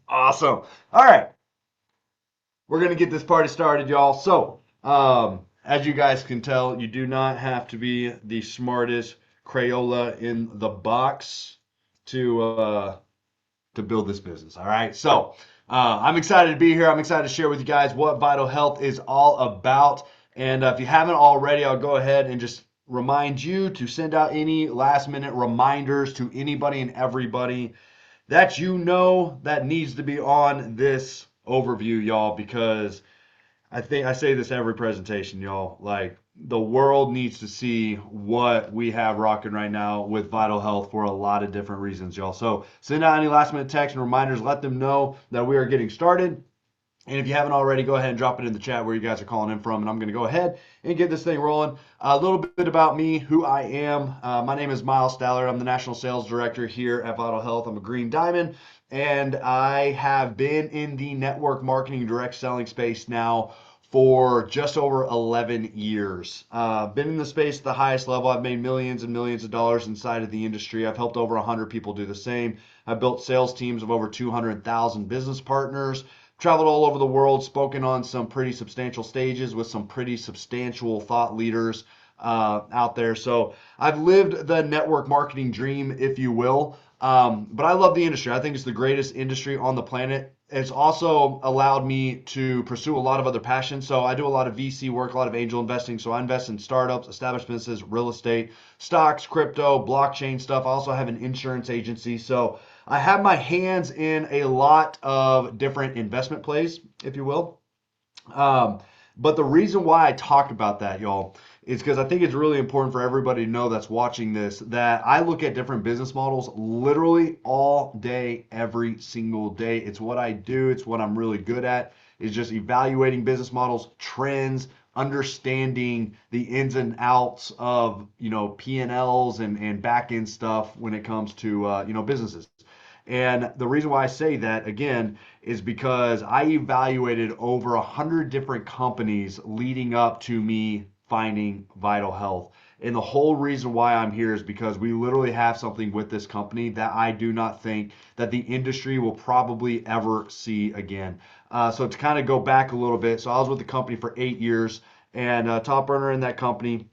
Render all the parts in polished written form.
Awesome. All right, we're gonna get this party started, y'all. So, as you guys can tell, you do not have to be the smartest Crayola in the box to build this business. All right. So I'm excited to be here. I'm excited to share with you guys what Vital Health is all about. And if you haven't already, I'll go ahead and just remind you to send out any last minute reminders to anybody and everybody that you know that needs to be on this overview, y'all, because I think I say this every presentation, y'all. Like the world needs to see what we have rocking right now with Vital Health for a lot of different reasons, y'all. So send out any last minute texts and reminders. Let them know that we are getting started. And if you haven't already, go ahead and drop it in the chat where you guys are calling in from. And I'm going to go ahead and get this thing rolling. A little bit about me, who I am. My name is Miles Stallard. I'm the National Sales Director here at Vital Health. I'm a Green Diamond. And I have been in the network marketing direct selling space now for just over 11 years. Been in the space at the highest level. I've made millions and millions of dollars inside of the industry. I've helped over 100 people do the same. I've built sales teams of over 200,000 business partners, traveled all over the world, spoken on some pretty substantial stages with some pretty substantial thought leaders out there. So I've lived the network marketing dream, if you will. But I love the industry. I think it's the greatest industry on the planet. It's also allowed me to pursue a lot of other passions. So I do a lot of VC work, a lot of angel investing. So I invest in startups, established businesses, real estate, stocks, crypto, blockchain stuff. I also have an insurance agency. So I have my hands in a lot of different investment plays, if you will. Um, but the reason why I talk about that, y'all, is because I think it's really important for everybody to know that's watching this that I look at different business models literally all day, every single day. It's what I do. It's what I'm really good at. Is just evaluating business models, trends, understanding the ins and outs of P&Ls and back end stuff when it comes to businesses. And the reason why I say that again is because I evaluated over 100 different companies leading up to me finding Vital Health. And the whole reason why I'm here is because we literally have something with this company that I do not think that the industry will probably ever see again. So to kind of go back a little bit, so I was with the company for 8 years and top earner in that company,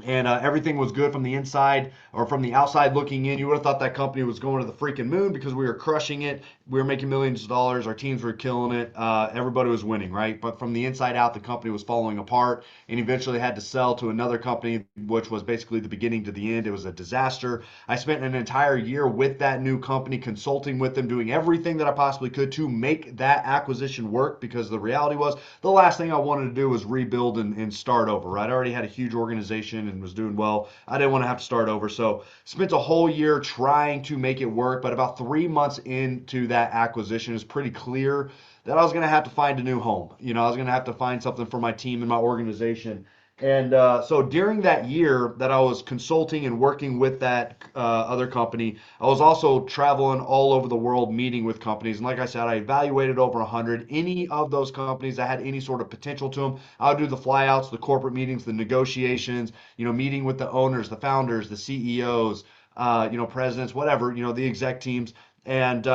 and everything was good from the inside or from the outside looking in. You would have thought that company was going to the freaking moon because we were crushing it. We were making millions of dollars. Our teams were killing it. Everybody was winning, right? But from the inside out, the company was falling apart and eventually had to sell to another company, which was basically the beginning to the end. It was a disaster. I spent an entire year with that new company, consulting with them, doing everything that I possibly could to make that acquisition work because the reality was the last thing I wanted to do was rebuild and start over, right? I already had a huge organization and was doing well. I didn't want to have to start over. So spent a whole year trying to make it work. But about 3 months into that acquisition, it was pretty clear that I was going to have to find a new home. I was going to have to find something for my team and my organization. And so during that year that I was consulting and working with that other company, I was also traveling all over the world meeting with companies. And like I said, I evaluated over 100. Any of those companies that had any sort of potential to them, I would do the flyouts, the corporate meetings, the negotiations, meeting with the owners, the founders, the CEOs, presidents, whatever, the exec teams. And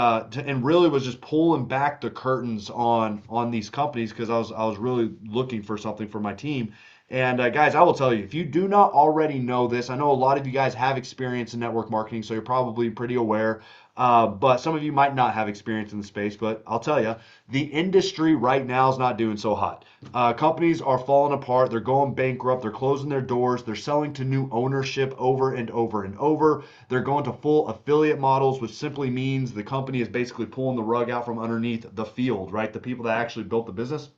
really was just pulling back the curtains on these companies because I was really looking for something for my team. And guys, I will tell you, if you do not already know this, I know a lot of you guys have experience in network marketing, so you're probably pretty aware. But some of you might not have experience in the space. But I'll tell you, the industry right now is not doing so hot. Companies are falling apart. They're going bankrupt. They're closing their doors. They're selling to new ownership over and over and over. They're going to full affiliate models, which simply means the company is basically pulling the rug out from underneath the field, right? The people that actually built the business.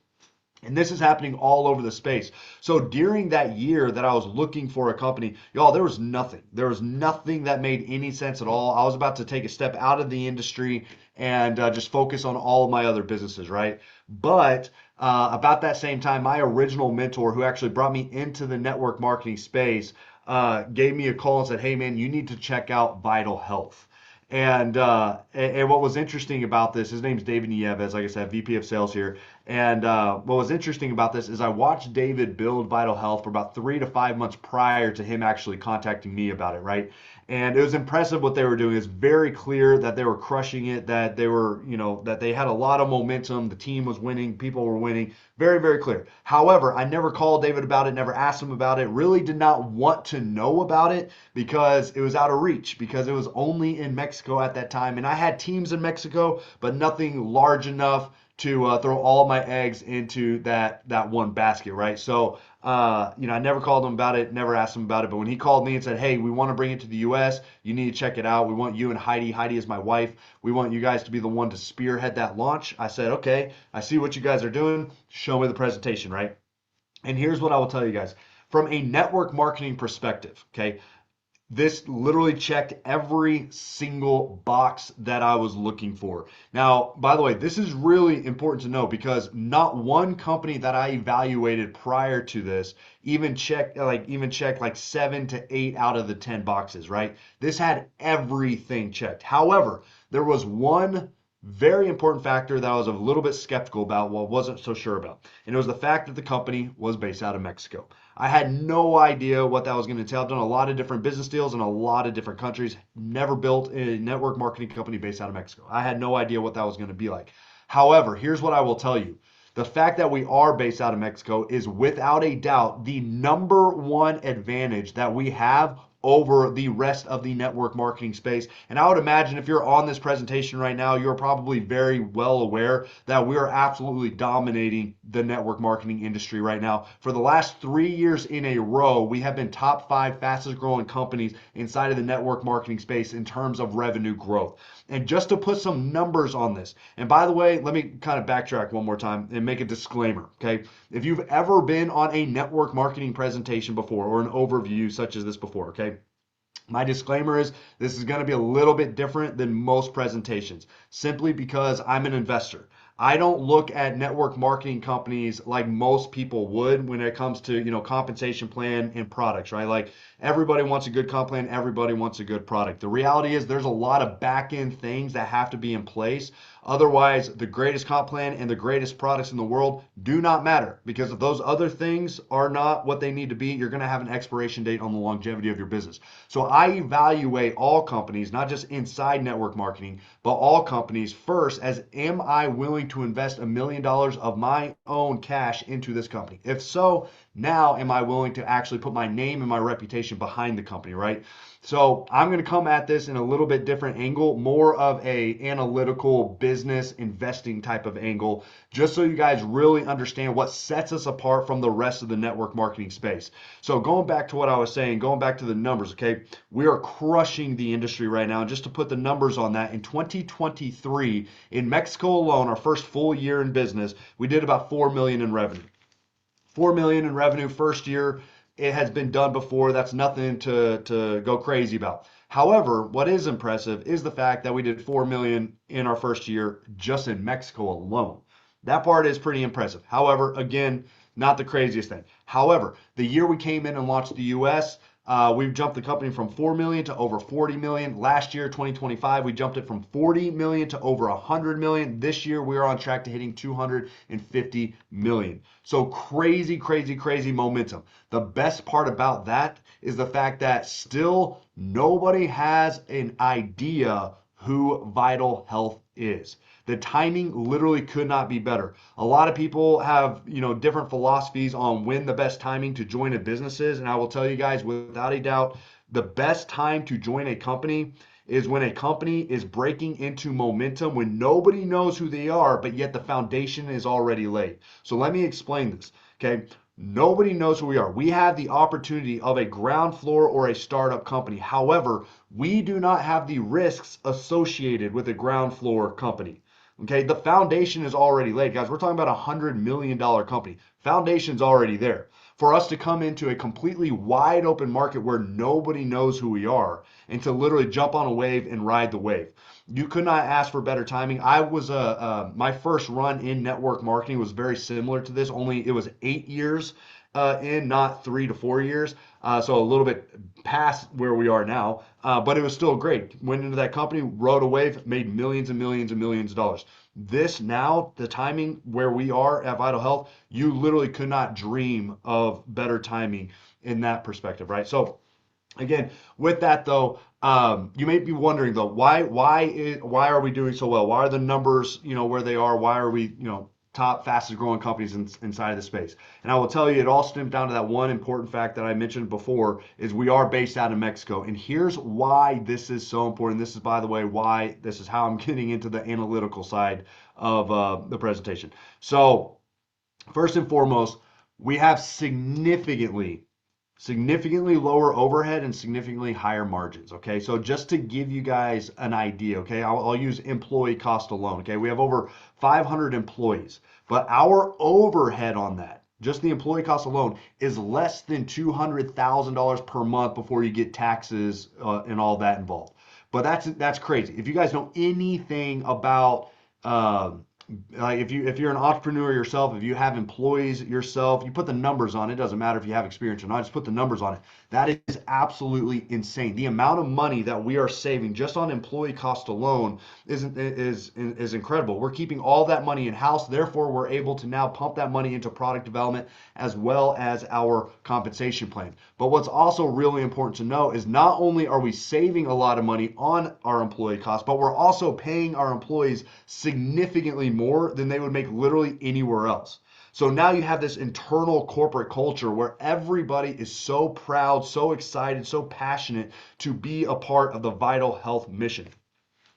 And this is happening all over the space. So during that year that I was looking for a company, y'all, there was nothing. There was nothing that made any sense at all. I was about to take a step out of the industry and just focus on all of my other businesses, right? But about that same time, my original mentor, who actually brought me into the network marketing space, gave me a call and said, "Hey, man, you need to check out Vital Health." And what was interesting about this, his name's David Nieves, like I said, VP of Sales here. And what was interesting about this is I watched David build Vital Health for about 3 to 5 months prior to him actually contacting me about it, right? And it was impressive what they were doing. It's very clear that they were crushing it, that they were, that they had a lot of momentum. The team was winning, people were winning. Very, very clear. However, I never called David about it, never asked him about it, really did not want to know about it because it was out of reach, because it was only in Mexico at that time. And I had teams in Mexico, but nothing large enough to throw all my eggs into that one basket, right? So, I never called him about it, never asked him about it. But when he called me and said, "Hey, we want to bring it to the U.S. You need to check it out. We want you and Heidi. Heidi is my wife. We want you guys to be the one to spearhead that launch." I said, "Okay, I see what you guys are doing. Show me the presentation, right?" And here's what I will tell you guys from a network marketing perspective. Okay, this literally checked every single box that I was looking for. Now, by the way, this is really important to know because not one company that I evaluated prior to this even checked like 7 to 8 out of the 10 boxes, right? This had everything checked. However, there was one very important factor that I was a little bit skeptical about, well, wasn't so sure about. And it was the fact that the company was based out of Mexico. I had no idea what that was going to entail. I've done a lot of different business deals in a lot of different countries. Never built a network marketing company based out of Mexico. I had no idea what that was going to be like. However, here's what I will tell you. The fact that we are based out of Mexico is without a doubt the number one advantage that we have over the rest of the network marketing space. And I would imagine if you're on this presentation right now, you're probably very well aware that we are absolutely dominating the network marketing industry right now. For the last 3 years in a row, we have been top 5 fastest growing companies inside of the network marketing space in terms of revenue growth. And just to put some numbers on this, and by the way, let me kind of backtrack one more time and make a disclaimer, okay? If you've ever been on a network marketing presentation before or an overview such as this before, okay? My disclaimer is this is going to be a little bit different than most presentations simply because I'm an investor. I don't look at network marketing companies like most people would when it comes to, compensation plan and products, right? Like everybody wants a good comp plan, everybody wants a good product. The reality is there's a lot of back end things that have to be in place. Otherwise, the greatest comp plan and the greatest products in the world do not matter because if those other things are not what they need to be, you're going to have an expiration date on the longevity of your business. So I evaluate all companies, not just inside network marketing, but all companies first as am I willing to invest $1 million of my own cash into this company? If so, now am I willing to actually put my name and my reputation behind the company, right? So I'm going to come at this in a little bit different angle, more of a analytical business investing type of angle, just so you guys really understand what sets us apart from the rest of the network marketing space. So going back to what I was saying, going back to the numbers, okay, we are crushing the industry right now. And just to put the numbers on that, in 2023, in Mexico alone, our first full year in business, we did about 4 million in revenue. 4 million in revenue first year. It has been done before. That's nothing to go crazy about. However, what is impressive is the fact that we did 4 million in our first year just in Mexico alone. That part is pretty impressive. However, again, not the craziest thing. However, the year we came in and launched the US, we've jumped the company from 4 million to over 40 million. Last year, 2025, we jumped it from 40 million to over 100 million. This year, we're on track to hitting 250 million. So crazy, crazy, crazy momentum. The best part about that is the fact that still nobody has an idea who Vital Health is. The timing literally could not be better. A lot of people have, different philosophies on when the best timing to join a business is, and I will tell you guys without a doubt, the best time to join a company is when a company is breaking into momentum, when nobody knows who they are, but yet the foundation is already laid. So let me explain this, okay? Nobody knows who we are. We have the opportunity of a ground floor or a startup company. However, we do not have the risks associated with a ground floor company. Okay, the foundation is already laid, guys. We're talking about $100 million company. Foundation's already there. For us to come into a completely wide open market where nobody knows who we are and to literally jump on a wave and ride the wave. You could not ask for better timing. My first run in network marketing was very similar to this, only it was 8 years in, not 3 to 4 years. So a little bit past where we are now, but it was still great. Went into that company, rode a wave, made millions and millions and millions of dollars. This now, the timing where we are at Vital Health, you literally could not dream of better timing in that perspective, right? So again, with that though, You may be wondering though, why are we doing so well? Why are the numbers, where they are? Why are we, top fastest growing companies inside of the space? And I will tell you, it all stems down to that one important fact that I mentioned before, is we are based out of Mexico. And here's why this is so important. This is, by the way, why this is how I'm getting into the analytical side of the presentation. So first and foremost, we have significantly lower overhead and significantly higher margins. Okay, so just to give you guys an idea, okay, I'll use employee cost alone. Okay, we have over 500 employees, but our overhead on that, just the employee cost alone, is less than $200,000 per month before you get taxes and all that involved. But that's crazy. If you guys know anything about like if you're an entrepreneur yourself, if you have employees yourself, you put the numbers on it. It doesn't matter if you have experience or not, just put the numbers on it. That is absolutely insane. The amount of money that we are saving just on employee cost alone is incredible. We're keeping all that money in house, therefore we're able to now pump that money into product development as well as our compensation plan. But what's also really important to know is not only are we saving a lot of money on our employee costs, but we're also paying our employees significantly more than they would make literally anywhere else. So now you have this internal corporate culture where everybody is so proud, so excited, so passionate to be a part of the Vital Health mission.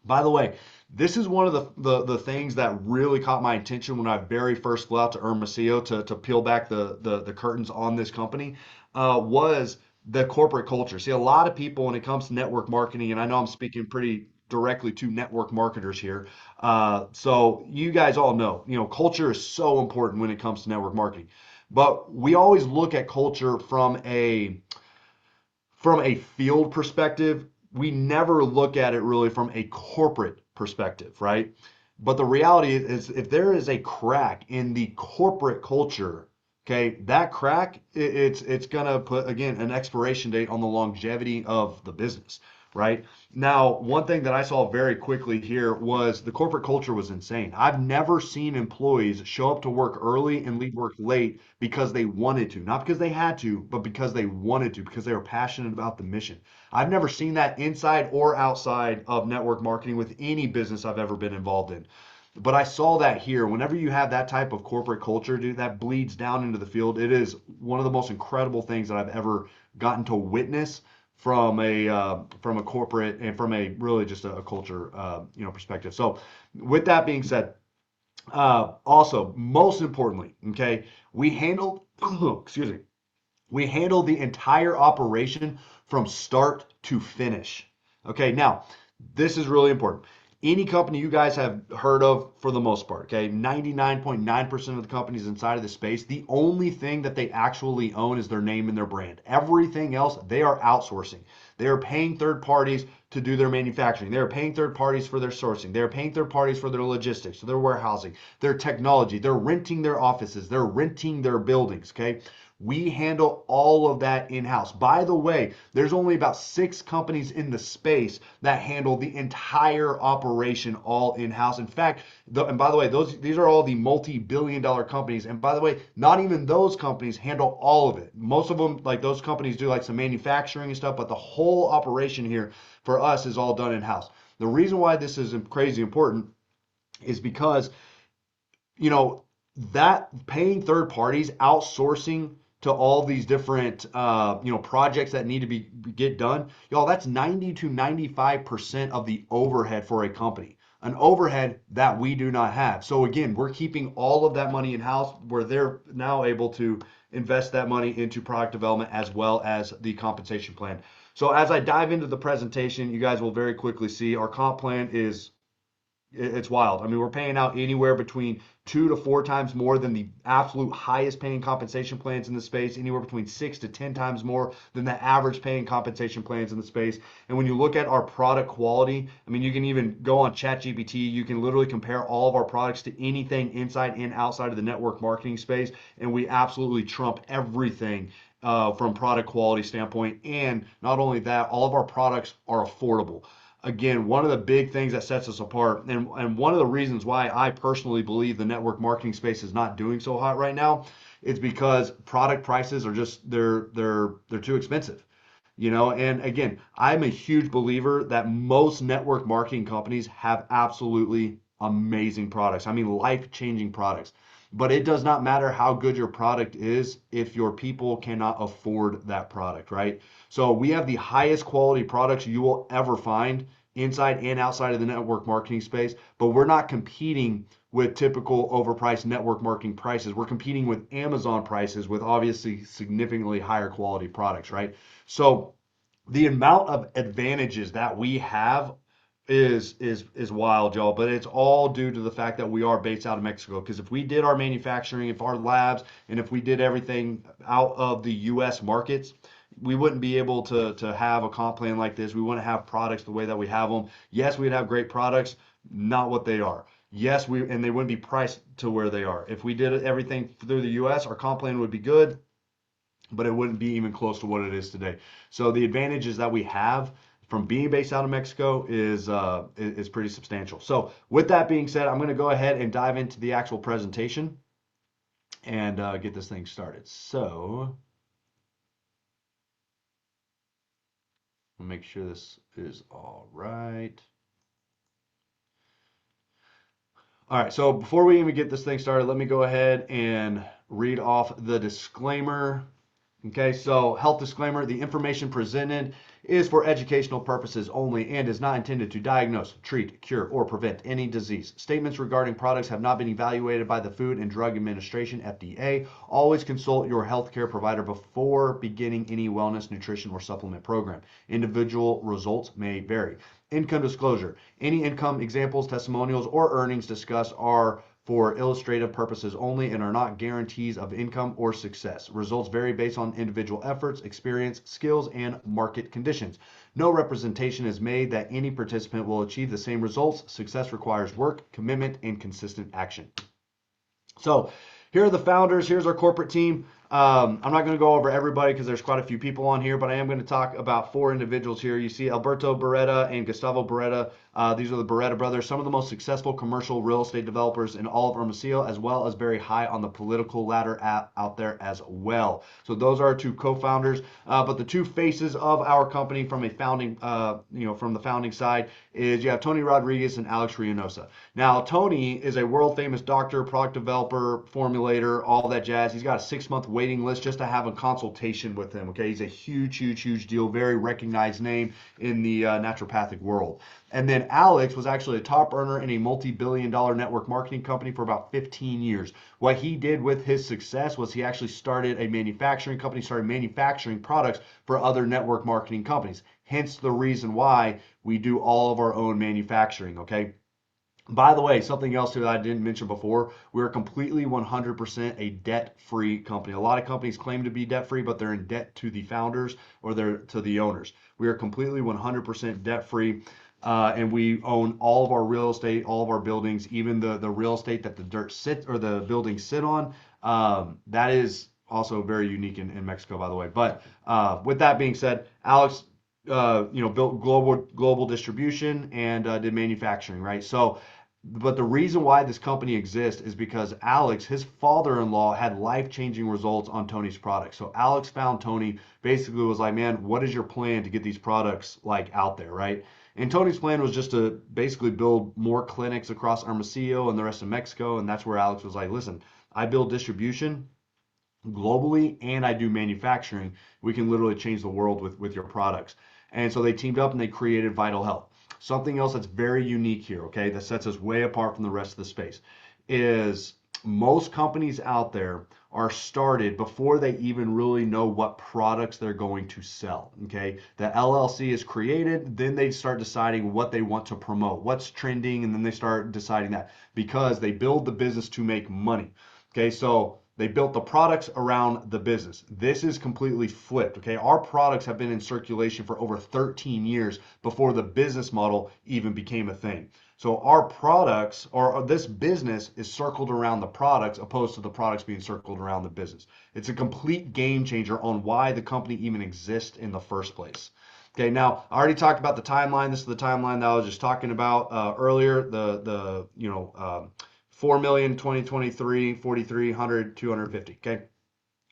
By the way, this is one of the things that really caught my attention when I very first flew out to Hermosillo to peel back the curtains on this company, was the corporate culture. See, a lot of people, when it comes to network marketing, and I know I'm speaking pretty directly to network marketers here, so you guys all know, culture is so important when it comes to network marketing. But we always look at culture from a field perspective. We never look at it really from a corporate perspective, right? But the reality is, if there is a crack in the corporate culture, okay, that crack, it's gonna put, again, an expiration date on the longevity of the business, right? Now, one thing that I saw very quickly here was the corporate culture was insane. I've never seen employees show up to work early and leave work late because they wanted to, not because they had to, but because they wanted to, because they were passionate about the mission. I've never seen that inside or outside of network marketing with any business I've ever been involved in. But I saw that here. Whenever you have that type of corporate culture, dude, that bleeds down into the field. It is one of the most incredible things that I've ever gotten to witness from a corporate and from a really just a culture perspective. So with that being said, also most importantly, okay, we handled excuse me, we handle the entire operation from start to finish. Okay, now this is really important. Any company you guys have heard of, for the most part, okay, 99.9% of the companies inside of the space, the only thing that they actually own is their name and their brand. Everything else, they are outsourcing. They are paying third parties to do their manufacturing. They are paying third parties for their sourcing. They are paying third parties for their logistics, so their warehousing, their technology. They're renting their offices. They're renting their buildings, okay? We handle all of that in-house. By the way, there's only about 6 companies in the space that handle the entire operation all in-house. In fact, and by the way, these are all the multi-billion dollar companies. And by the way, not even those companies handle all of it. Most of them, like those companies, do like some manufacturing and stuff, but the whole operation here for us is all done in-house. The reason why this is crazy important is because, you know, that paying third parties, outsourcing to all these different projects that need to be get done, y'all, that's 90 to 95% of the overhead for a company, an overhead that we do not have. So again, we're keeping all of that money in house, where they're now able to invest that money into product development as well as the compensation plan. So as I dive into the presentation, you guys will very quickly see our comp plan is, it's wild. I mean, we're paying out anywhere between 2 to 4 times more than the absolute highest paying compensation plans in the space, anywhere between 6 to 10 times more than the average paying compensation plans in the space. And when you look at our product quality, I mean, you can even go on ChatGPT, you can literally compare all of our products to anything inside and outside of the network marketing space, and we absolutely trump everything from product quality standpoint. And not only that, all of our products are affordable. Again, one of the big things that sets us apart, and one of the reasons why I personally believe the network marketing space is not doing so hot right now, is because product prices are just they're too expensive. And again, I'm a huge believer that most network marketing companies have absolutely amazing products. I mean, life-changing products. But it does not matter how good your product is if your people cannot afford that product, right? So we have the highest quality products you will ever find inside and outside of the network marketing space, but we're not competing with typical overpriced network marketing prices. We're competing with Amazon prices with obviously significantly higher quality products, right? So the amount of advantages that we have is wild, y'all. But it's all due to the fact that we are based out of Mexico. Because if we did our manufacturing, if our labs, and if we did everything out of the U.S. markets, we wouldn't be able to have a comp plan like this. We wouldn't have products the way that we have them. Yes, we'd have great products, not what they are. Yes, and they wouldn't be priced to where they are. If we did everything through the U.S., our comp plan would be good, but it wouldn't be even close to what it is today. So the advantages that we have from being based out of Mexico is pretty substantial. So with that being said, I'm going to go ahead and dive into the actual presentation and get this thing started. So I'll make sure this is all right. All right, so before we even get this thing started, let me go ahead and read off the disclaimer. Okay, so health disclaimer, the information presented is for educational purposes only and is not intended to diagnose, treat, cure, or prevent any disease. Statements regarding products have not been evaluated by the Food and Drug Administration, FDA. Always consult your healthcare provider before beginning any wellness, nutrition, or supplement program. Individual results may vary. Income disclosure. Any income examples, testimonials, or earnings discussed are for illustrative purposes only and are not guarantees of income or success. Results vary based on individual efforts, experience, skills, and market conditions. No representation is made that any participant will achieve the same results. Success requires work, commitment, and consistent action. So here are the founders. Here's our corporate team. I'm not going to go over everybody because there's quite a few people on here, but I am going to talk about 4 individuals here. You see Alberto Beretta and Gustavo Beretta. These are the Beretta brothers, some of the most successful commercial real estate developers in all of Hermosillo, as well as very high on the political ladder out there as well. So those are our 2 co-founders. But the 2 faces of our company from a founding, from the founding side is you have Tony Rodriguez and Alex Reynosa. Now, Tony is a world famous doctor, product developer, formulator, all that jazz. He's got a 6-month waiting list just to have a consultation with him. Okay, he's a huge deal, very recognized name in the naturopathic world. And then Alex was actually a top earner in a multi-billion-dollar network marketing company for about 15 years. What he did with his success was he actually started a manufacturing company, started manufacturing products for other network marketing companies. Hence the reason why we do all of our own manufacturing, okay? By the way, something else that I didn't mention before, we're completely 100% a debt-free company. A lot of companies claim to be debt-free, but they're in debt to the founders or they're to the owners. We are completely 100% debt-free. And we own all of our real estate, all of our buildings, even the real estate that the dirt sit or the buildings sit on. That is also very unique in Mexico, by the way. But with that being said, Alex, built global distribution and did manufacturing, right? So, but the reason why this company exists is because Alex, his father-in-law, had life-changing results on Tony's products. So Alex found Tony, basically was like, man, what is your plan to get these products like out there, right? And Tony's plan was just to basically build more clinics across Hermosillo and the rest of Mexico. And that's where Alex was like, listen, I build distribution globally and I do manufacturing. We can literally change the world with your products. And so they teamed up and they created Vital Health. Something else that's very unique here, okay, that sets us way apart from the rest of the space is most companies out there are started before they even really know what products they're going to sell. Okay, the LLC is created, then they start deciding what they want to promote, what's trending, and then they start deciding that because they build the business to make money. Okay, so they built the products around the business. This is completely flipped. Okay, our products have been in circulation for over 13 years before the business model even became a thing. So our products, or this business, is circled around the products opposed to the products being circled around the business. It's a complete game changer on why the company even exists in the first place. Okay, now I already talked about the timeline. This is the timeline that I was just talking about earlier. 4 million 2023, 4,300, 250. Okay.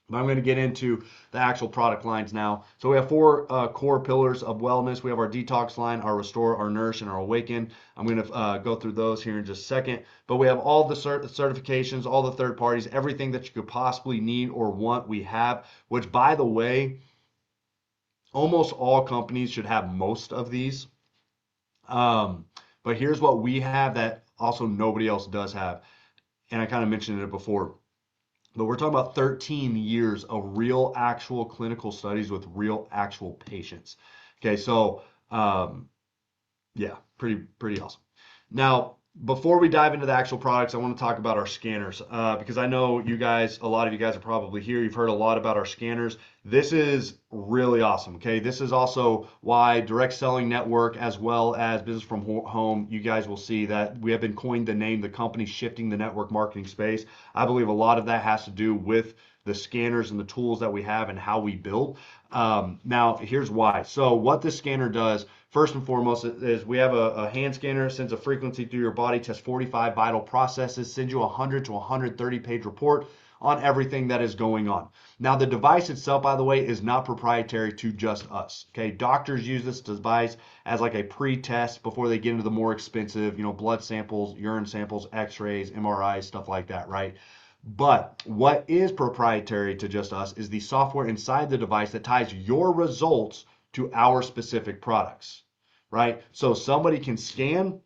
But I'm going to get into the actual product lines now. So we have four core pillars of wellness. We have our detox line, our restore, our nourish, and our awaken. I'm going to go through those here in just a second. But we have all the certifications, all the third parties, everything that you could possibly need or want, we have. Which, by the way, almost all companies should have most of these. Um, but here's what we have that also nobody else does have. And I kind of mentioned it before. But we're talking about 13 years of real, actual clinical studies with real, actual patients. Okay, so yeah, pretty awesome. Now, before we dive into the actual products, I want to talk about our scanners because I know you guys, a lot of you guys are probably here. You've heard a lot about our scanners. This is really awesome. Okay, this is also why Direct Selling Network, as well as Business from Home, you guys will see that we have been coined the name, the company shifting the network marketing space. I believe a lot of that has to do with the scanners and the tools that we have and how we build. Now, here's why. So, what this scanner does, first and foremost, is we have a hand scanner, sends a frequency through your body, tests 45 vital processes, sends you a 100 to 130 page report on everything that is going on. Now, the device itself, by the way, is not proprietary to just us. Okay, doctors use this device as like a pre-test before they get into the more expensive, blood samples, urine samples, X-rays, MRIs, stuff like that, right? But what is proprietary to just us is the software inside the device that ties your results to our specific products, right? So somebody can scan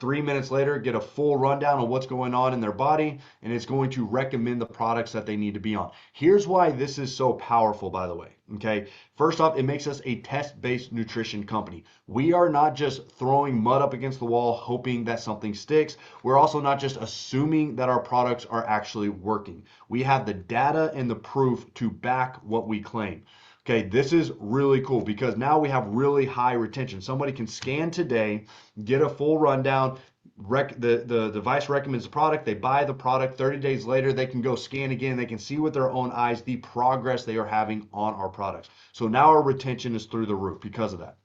3 minutes later, get a full rundown of what's going on in their body, and it's going to recommend the products that they need to be on. Here's why this is so powerful, by the way. Okay. First off, it makes us a test based nutrition company. We are not just throwing mud up against the wall, hoping that something sticks. We're also not just assuming that our products are actually working. We have the data and the proof to back what we claim. Okay, this is really cool because now we have really high retention. Somebody can scan today, get a full rundown. The device recommends the product. They buy the product. 30 days later, they can go scan again. They can see with their own eyes the progress they are having on our products. So now our retention is through the roof because of that.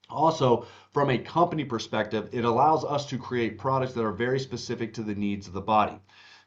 Also, from a company perspective, it allows us to create products that are very specific to the needs of the body.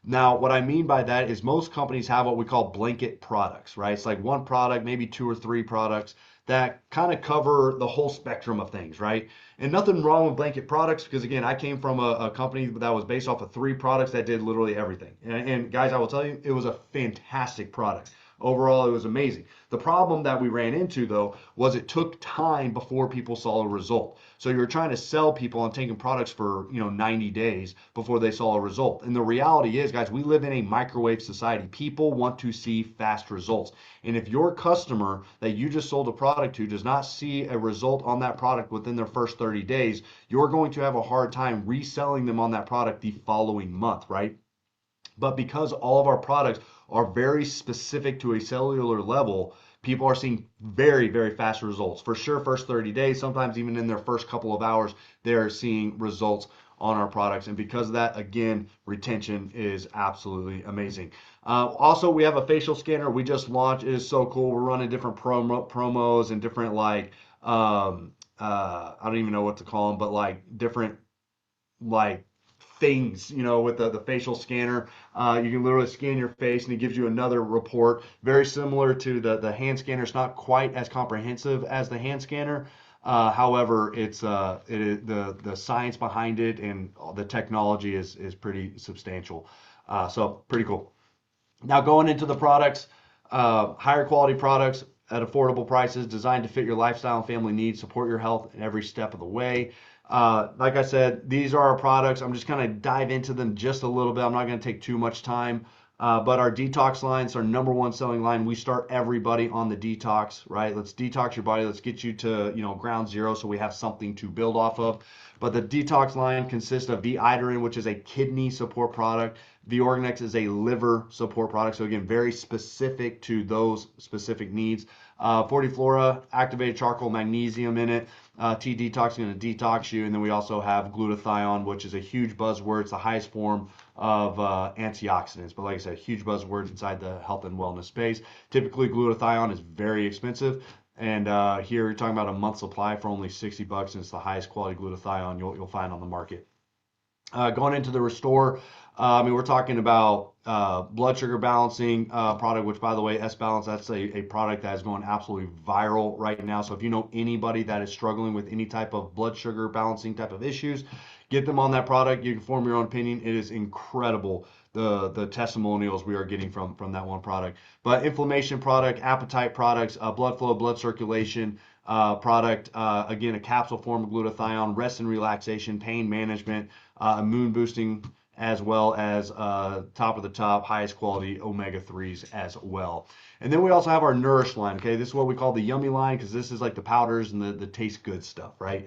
Now, what I mean by that is most companies have what we call blanket products, right? It's like one product, maybe two or three products that kind of cover the whole spectrum of things, right? And nothing wrong with blanket products because, again, I came from a company that was based off of three products that did literally everything. And guys, I will tell you, it was a fantastic product. Overall, it was amazing. The problem that we ran into, though, was it took time before people saw a result. So you were trying to sell people on taking products for 90 days before they saw a result. And the reality is, guys, we live in a microwave society. People want to see fast results. And if your customer that you just sold a product to does not see a result on that product within their first 30 days, you're going to have a hard time reselling them on that product the following month, right? But because all of our products are very specific to a cellular level, people are seeing very, very fast results. For sure, first 30 days, sometimes even in their first couple of hours, they're seeing results on our products. And because of that, again, retention is absolutely amazing. Also, we have a facial scanner we just launched. It is so cool. We're running different promos and different I don't even know what to call them, but like different like things, with the facial scanner. You can literally scan your face and it gives you another report. Very similar to the hand scanner. It's not quite as comprehensive as the hand scanner. However, it is the science behind it and the technology is pretty substantial. So pretty cool. Now going into the products, higher quality products at affordable prices, designed to fit your lifestyle and family needs, support your health in every step of the way. Like I said, these are our products. I'm just going to dive into them just a little bit. I'm not going to take too much time. But our detox lines, our number one selling line. We start everybody on the detox, right? Let's detox your body. Let's get you to, ground zero so we have something to build off of. But the detox line consists of V-Iodine, which is a kidney support product. V-Organix is a liver support product. So again, very specific to those specific needs. 40 Flora, activated charcoal, magnesium in it. T-Detox is going to detox you. And then we also have glutathione, which is a huge buzzword. It's the highest form of antioxidants. But like I said, huge buzzword inside the health and wellness space. Typically, glutathione is very expensive. And here you're talking about a month supply for only $60, and it's the highest quality glutathione you'll find on the market. Going into the Restore, I mean, we're talking about blood sugar balancing product, which, by the way, S Balance, that's a product that is going absolutely viral right now. So if you know anybody that is struggling with any type of blood sugar balancing type of issues, get them on that product. You can form your own opinion. It is incredible the testimonials we are getting from that one product. But inflammation product, appetite products, blood flow, blood circulation product, again, a capsule form of glutathione, rest and relaxation, pain management, immune boosting, as well as top of the top, highest quality omega 3s as well. And then we also have our Nourish line. Okay, this is what we call the yummy line because this is like the powders and the taste good stuff, right?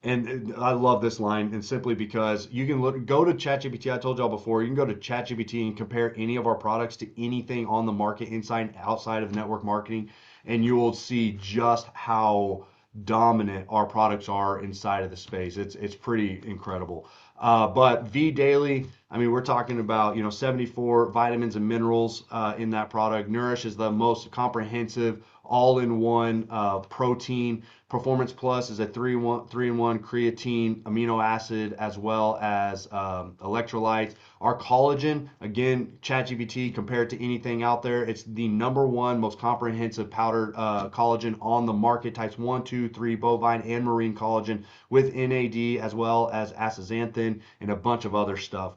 And I love this line, and simply because you can go to ChatGPT. I told y'all before, you can go to ChatGPT and compare any of our products to anything on the market, inside and outside of network marketing, and you will see just how dominant our products are inside of the space. It's pretty incredible. But V Daily, I mean, we're talking about 74 vitamins and minerals in that product. Nourish is the most comprehensive all-in-one protein. Performance Plus is a 3-in-1 creatine, amino acid, as well as electrolytes. Our collagen, again, ChatGPT, compared to anything out there, it's the #1 most comprehensive powdered collagen on the market. Types 1, 2, 3, bovine and marine collagen with NAD, as well as astaxanthin and a bunch of other stuff.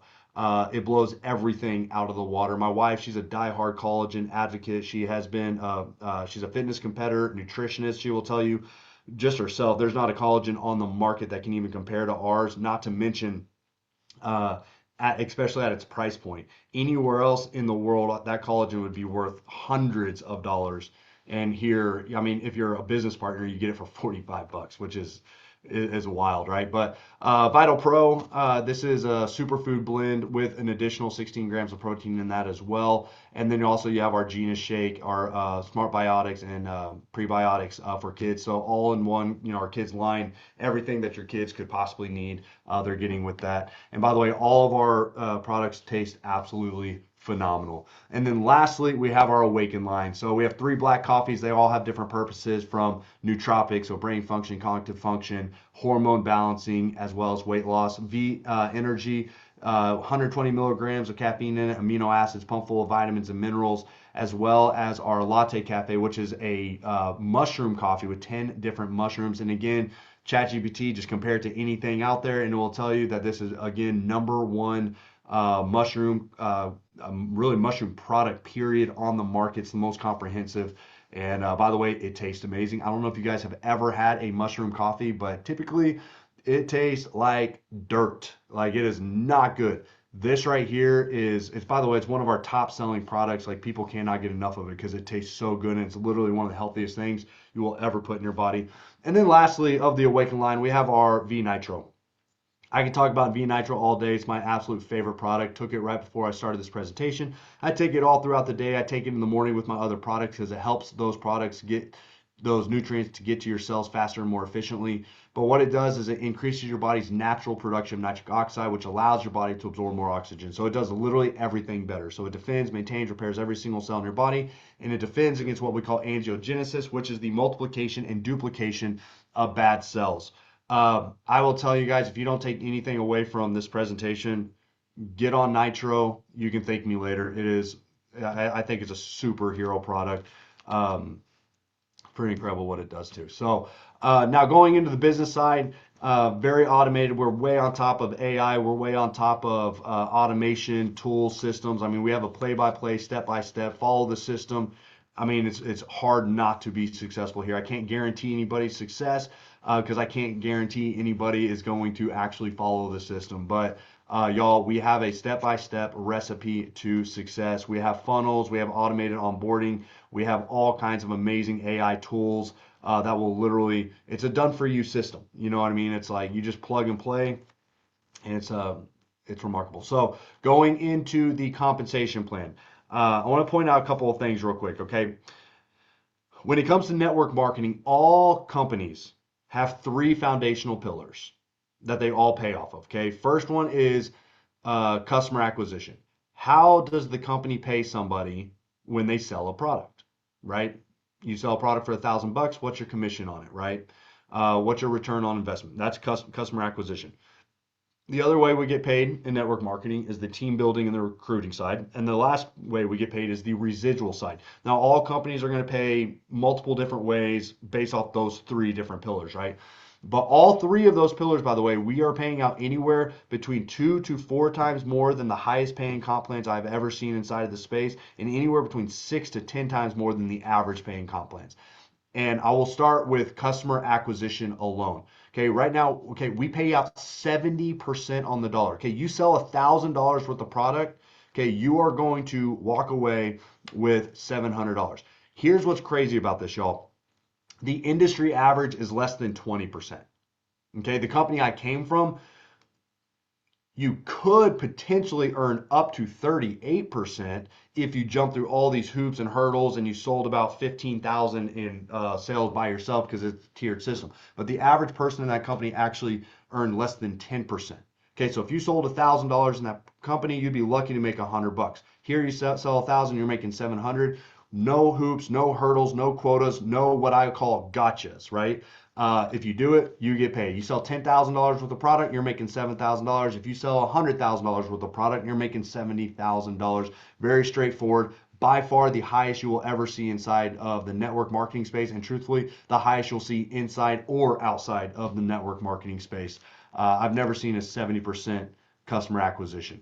It blows everything out of the water. My wife, she's a diehard collagen advocate. She has been, she's a fitness competitor, nutritionist. She will tell you just herself, there's not a collagen on the market that can even compare to ours, not to mention, especially at its price point. Anywhere else in the world, that collagen would be worth hundreds of dollars. And here, I mean, if you're a business partner, you get it for 45 bucks, which is wild, right? But Vital Pro, this is a superfood blend with an additional 16 grams of protein in that as well. And then also you have our Genius Shake, our Smart Biotics and prebiotics for kids. So all in one, our kids line, everything that your kids could possibly need, they're getting with that. And by the way, all of our products taste absolutely phenomenal. And then lastly, we have our Awaken line. So we have 3 black coffees. They all have different purposes, from nootropics, so brain function, cognitive function, hormone balancing, as well as weight loss. V Energy, 120 milligrams of caffeine in it, amino acids, pumped full of vitamins and minerals, as well as our Latte Cafe, which is a mushroom coffee with 10 different mushrooms. And again, ChatGPT, just compare it to anything out there, and it will tell you that this is, again, #1 mushroom, really mushroom product, period, on the market. It's the most comprehensive. And by the way, it tastes amazing. I don't know if you guys have ever had a mushroom coffee, but typically it tastes like dirt. Like, it is not good. This right here it's, by the way, it's one of our top selling products. Like, people cannot get enough of it because it tastes so good, and it's literally one of the healthiest things you will ever put in your body. And then lastly, of the Awaken line, we have our V Nitro. I can talk about V Nitro all day. It's my absolute favorite product. Took it right before I started this presentation. I take it all throughout the day. I take it in the morning with my other products because it helps those products get those nutrients to get to your cells faster and more efficiently. But what it does is it increases your body's natural production of nitric oxide, which allows your body to absorb more oxygen. So it does literally everything better. So it defends, maintains, repairs every single cell in your body, and it defends against what we call angiogenesis, which is the multiplication and duplication of bad cells. I will tell you guys, if you don't take anything away from this presentation, get on Nitro. You can thank me later. It is, I think it's a superhero product. Pretty incredible what it does too. So now going into the business side, very automated. We're way on top of AI. We're way on top of automation tools, systems. I mean, we have a play-by-play, step-by-step, follow the system. I mean, it's hard not to be successful here. I can't guarantee anybody's success because I can't guarantee anybody is going to actually follow the system. But y'all, we have a step-by-step recipe to success. We have funnels. We have automated onboarding. We have all kinds of amazing AI tools that will literally, it's a done-for-you system. You know what I mean? It's like you just plug and play, and it's remarkable. So going into the compensation plan, I want to point out a couple of things real quick, okay? When it comes to network marketing, all companies have 3 foundational pillars that they all pay off of, okay? First one is customer acquisition. How does the company pay somebody when they sell a product, right? You sell a product for $1,000, what's your commission on it, right? What's your return on investment? That's customer acquisition. The other way we get paid in network marketing is the team building and the recruiting side. And the last way we get paid is the residual side. Now, all companies are going to pay multiple different ways based off those three different pillars, right? But all three of those pillars, by the way, we are paying out anywhere between 2 to 4 times more than the highest paying comp plans I've ever seen inside of the space, and anywhere between 6 to 10 times more than the average paying comp plans. And I will start with customer acquisition alone. Okay, right now, okay, we pay out 70% on the dollar. Okay, you sell $1,000 worth of product, okay, you are going to walk away with $700. Here's what's crazy about this, y'all. The industry average is less than 20%. Okay, the company I came from, you could potentially earn up to 38% if you jump through all these hoops and hurdles and you sold about 15,000 in sales by yourself because it's a tiered system. But the average person in that company actually earned less than 10%. Okay, so if you sold $1,000 in that company, you'd be lucky to make $100. Here you sell 1,000, you're making 700. No hoops, no hurdles, no quotas, no what I call gotchas, right? If you do it, you get paid. You sell $10,000 worth of product, you're making $7,000. If you sell $100,000 worth of product, you're making $70,000. Very straightforward. By far the highest you will ever see inside of the network marketing space, and truthfully, the highest you'll see inside or outside of the network marketing space. I've never seen a 70% customer acquisition.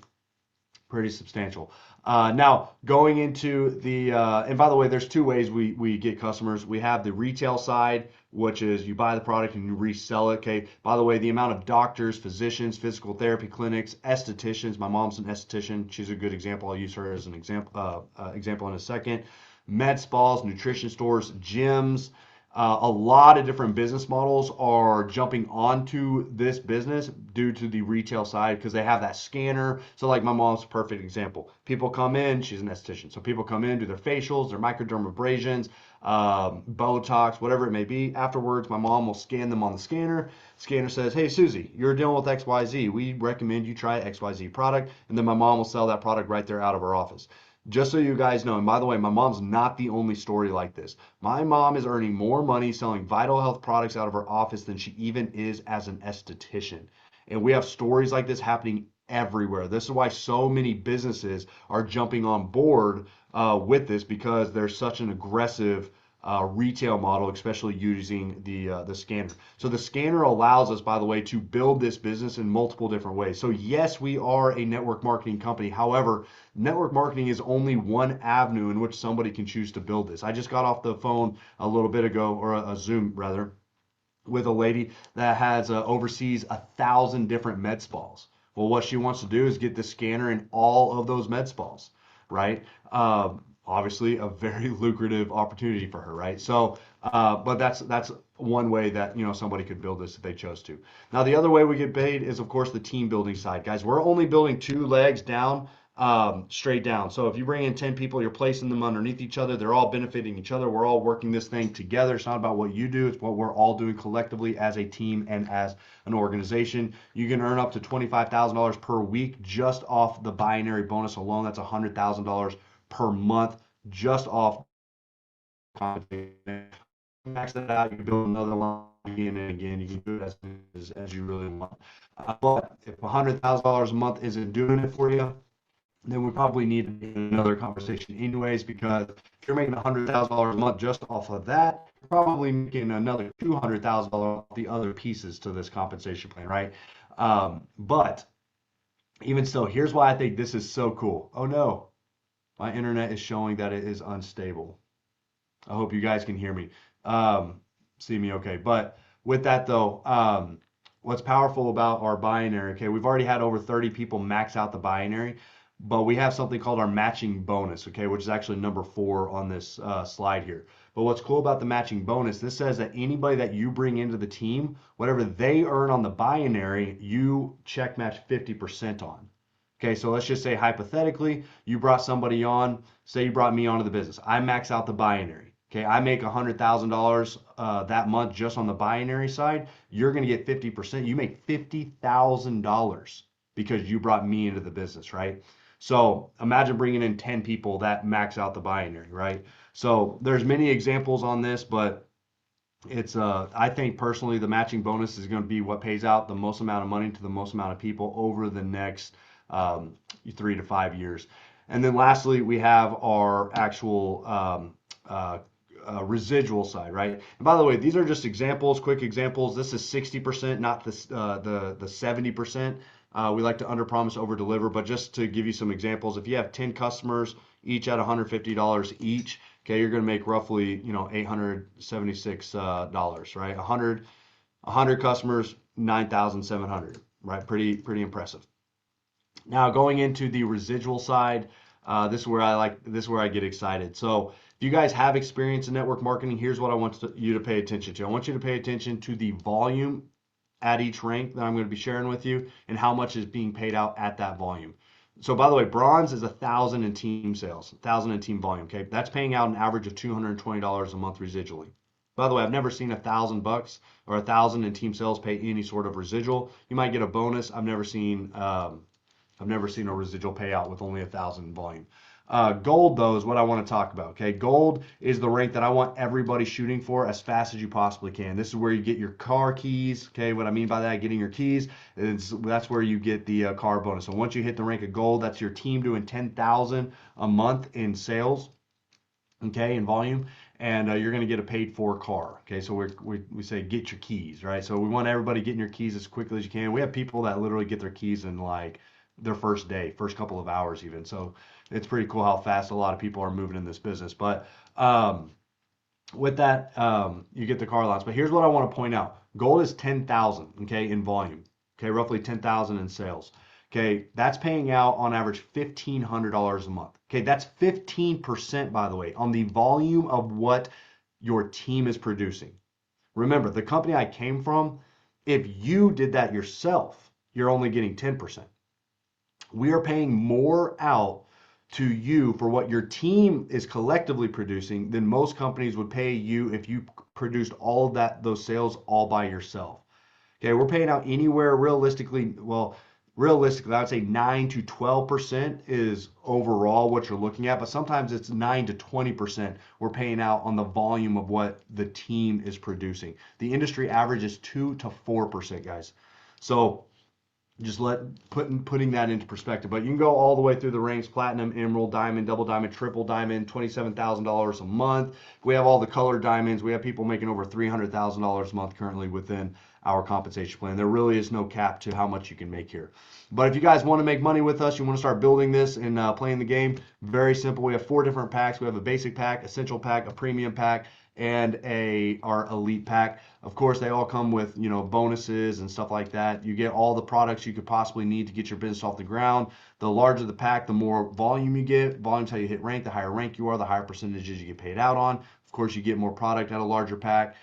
Pretty substantial. Now, going into and by the way, there's two ways we get customers. We have the retail side, which is you buy the product and you resell it. Okay. By the way, the amount of doctors, physicians, physical therapy clinics, estheticians. My mom's an esthetician. She's a good example. I'll use her as an example in a second. Med spas, nutrition stores, gyms. A lot of different business models are jumping onto this business due to the retail side because they have that scanner. So, like my mom's a perfect example. People come in, she's an esthetician. So, people come in, do their facials, their microdermabrasions, Botox, whatever it may be. Afterwards, my mom will scan them on the scanner. Scanner says, "Hey, Susie, you're dealing with XYZ. We recommend you try XYZ product." And then my mom will sell that product right there out of her office. Just so you guys know, and by the way, my mom's not the only story like this. My mom is earning more money selling vital health products out of her office than she even is as an esthetician. And we have stories like this happening everywhere. This is why so many businesses are jumping on board with this because there's such an aggressive retail model, especially using the scanner. So the scanner allows us, by the way, to build this business in multiple different ways. So yes, we are a network marketing company. However, network marketing is only one avenue in which somebody can choose to build this. I just got off the phone a little bit ago, or a Zoom rather, with a lady that has oversees 1,000 different med spas. Well, what she wants to do is get the scanner in all of those med spas, right? Obviously, a very lucrative opportunity for her, right? So, but that's one way that somebody could build this if they chose to. Now, the other way we get paid is, of course, the team building side, guys. We're only building two legs down, straight down. So if you bring in 10 people, you're placing them underneath each other. They're all benefiting each other. We're all working this thing together. It's not about what you do. It's what we're all doing collectively as a team and as an organization. You can earn up to $25,000 per week just off the binary bonus alone. That's $100,000 per month just off compensation. Max that out, you build another line again and again. You can do it as you really want. But if $100,000 a month isn't doing it for you, then we probably need another conversation anyways, because if you're making $100,000 a month just off of that, you're probably making another $200,000 off the other pieces to this compensation plan, right? But even still, here's why I think this is so cool. Oh no, my internet is showing that it is unstable. I hope you guys can hear me, see me okay. But with that though, what's powerful about our binary, okay, we've already had over 30 people max out the binary, but we have something called our matching bonus, okay, which is actually number 4 on this slide here. But what's cool about the matching bonus, this says that anybody that you bring into the team, whatever they earn on the binary, you check match 50% on. Okay, so let's just say hypothetically, you brought somebody on, say you brought me onto the business. I max out the binary. Okay, I make $100,000 that month just on the binary side. You're going to get 50%. You make $50,000 because you brought me into the business, right? So imagine bringing in 10 people that max out the binary, right? So there's many examples on this, but I think personally the matching bonus is going to be what pays out the most amount of money to the most amount of people over the next um, 3 to 5 years. And then lastly, we have our actual uh, residual side, right? And by the way, these are just examples, quick examples. This is 60%, not the 70%. We like to underpromise, over deliver, but just to give you some examples, if you have 10 customers, each at $150 each, okay, you're going to make roughly, $876, right? 100 customers, 9,700, right? Pretty impressive. Now going into the residual side, this is where I get excited. So if you guys have experience in network marketing, here's what I want you to pay attention to. I want you to pay attention to the volume at each rank that I'm going to be sharing with you and how much is being paid out at that volume. So by the way, bronze is 1,000 in team sales, 1,000 in team volume. Okay, that's paying out an average of $220 a month residually. By the way, I've never seen $1,000 or 1,000 in team sales pay any sort of residual. You might get a bonus. I've never seen a residual payout with only 1,000 in volume. Gold, though, is what I want to talk about. Okay, gold is the rank that I want everybody shooting for as fast as you possibly can. This is where you get your car keys. Okay, what I mean by that, getting your keys, that's where you get the car bonus. So once you hit the rank of gold, that's your team doing 10,000 a month in sales. Okay, in volume, and you're going to get a paid for car. Okay, so we say get your keys, right? So we want everybody getting your keys as quickly as you can. We have people that literally get their keys in like their first day, first couple of hours even. So it's pretty cool how fast a lot of people are moving in this business. But with that, you get the car allowance. But here's what I want to point out: gold is 10,000, okay, in volume. Okay, roughly 10,000 in sales. Okay, that's paying out on average $1,500 a month. Okay, that's 15%, by the way, on the volume of what your team is producing. Remember, the company I came from, if you did that yourself, you're only getting 10%. We are paying more out to you for what your team is collectively producing than most companies would pay you if you produced all of those sales all by yourself. Okay, we're paying out anywhere realistically, I would say 9 to 12% is overall what you're looking at, but sometimes it's 9 to 20% we're paying out on the volume of what the team is producing. The industry average is 2 to 4%, guys. So just putting that into perspective. But you can go all the way through the ranks: platinum, emerald, diamond, double diamond, triple diamond, $27,000 a month. We have all the colored diamonds. We have people making over $300,000 a month currently within our compensation plan. There really is no cap to how much you can make here. But if you guys want to make money with us, you want to start building this and playing the game, very simple. We have 4 different packs. We have a basic pack, essential pack, a premium pack, and our elite pack. Of course, they all come with bonuses and stuff like that. You get all the products you could possibly need to get your business off the ground. The larger the pack, the more volume you get. Volume's how you hit rank. The higher rank you are, the higher percentages you get paid out on. Of course, you get more product at a larger pack.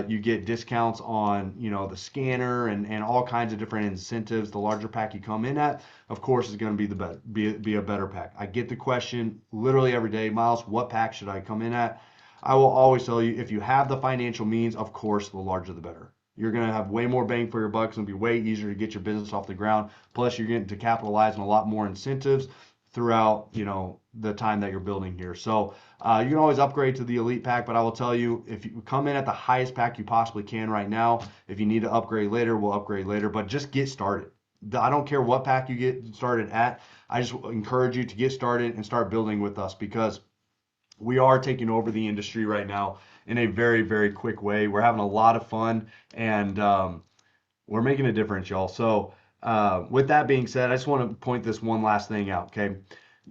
You get discounts on the scanner and all kinds of different incentives. The larger pack you come in at, of course, is going to be be a better pack. I get the question literally every day: Miles, what pack should I come in at? I will always tell you, if you have the financial means, of course, the larger the better. You're going to have way more bang for your buck. It's going to be way easier to get your business off the ground. Plus, you're getting to capitalize on a lot more incentives throughout, the time that you're building here. So you can always upgrade to the elite pack, but I will tell you, if you come in at the highest pack you possibly can right now, if you need to upgrade later, we'll upgrade later. But just get started. I don't care what pack you get started at. I just encourage you to get started and start building with us, because we are taking over the industry right now in a very, very quick way. We're having a lot of fun, and we're making a difference, y'all. So with that being said, I just want to point this one last thing out, okay?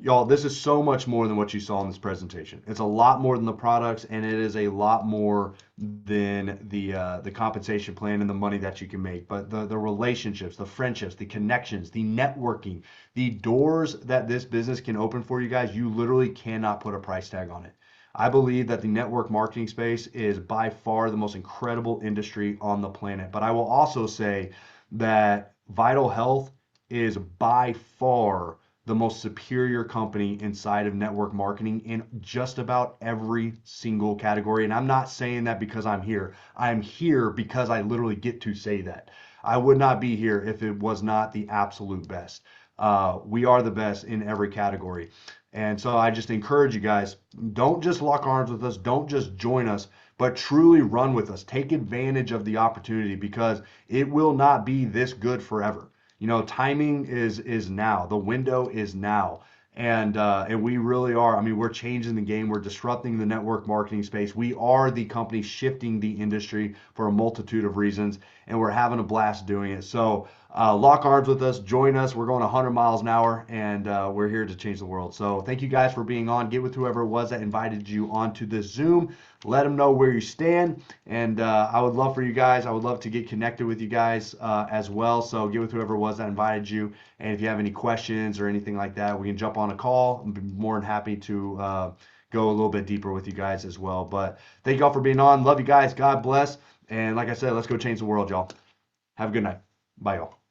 Y'all, this is so much more than what you saw in this presentation. It's a lot more than the products, and it is a lot more than the compensation plan and the money that you can make. But the relationships, the friendships, the connections, the networking, the doors that this business can open for you guys, you literally cannot put a price tag on it. I believe that the network marketing space is by far the most incredible industry on the planet. But I will also say that Vital Health is by far the most superior company inside of network marketing in just about every single category. And I'm not saying that because I'm here. I'm here because I literally get to say that. I would not be here if it was not the absolute best. We are the best in every category. And so I just encourage you guys, don't just lock arms with us, don't just join us, but truly run with us. Take advantage of the opportunity because it will not be this good forever. You know, timing is now. The window is now. And we really are. I mean, we're changing the game. We're disrupting the network marketing space. We are the company shifting the industry for a multitude of reasons, and we're having a blast doing it. So lock arms with us, join us. We're going 100 miles an hour, and we're here to change the world. So thank you guys for being on. Get with whoever it was that invited you onto this Zoom. Let them know where you stand, and I would love for you guys. I would love to get connected with you guys as well. So get with whoever it was that invited you, and if you have any questions or anything like that, we can jump on a call. I'd be more than happy to go a little bit deeper with you guys as well. But thank you all for being on. Love you guys. God bless. And like I said, let's go change the world, y'all. Have a good night. Bye, y'all.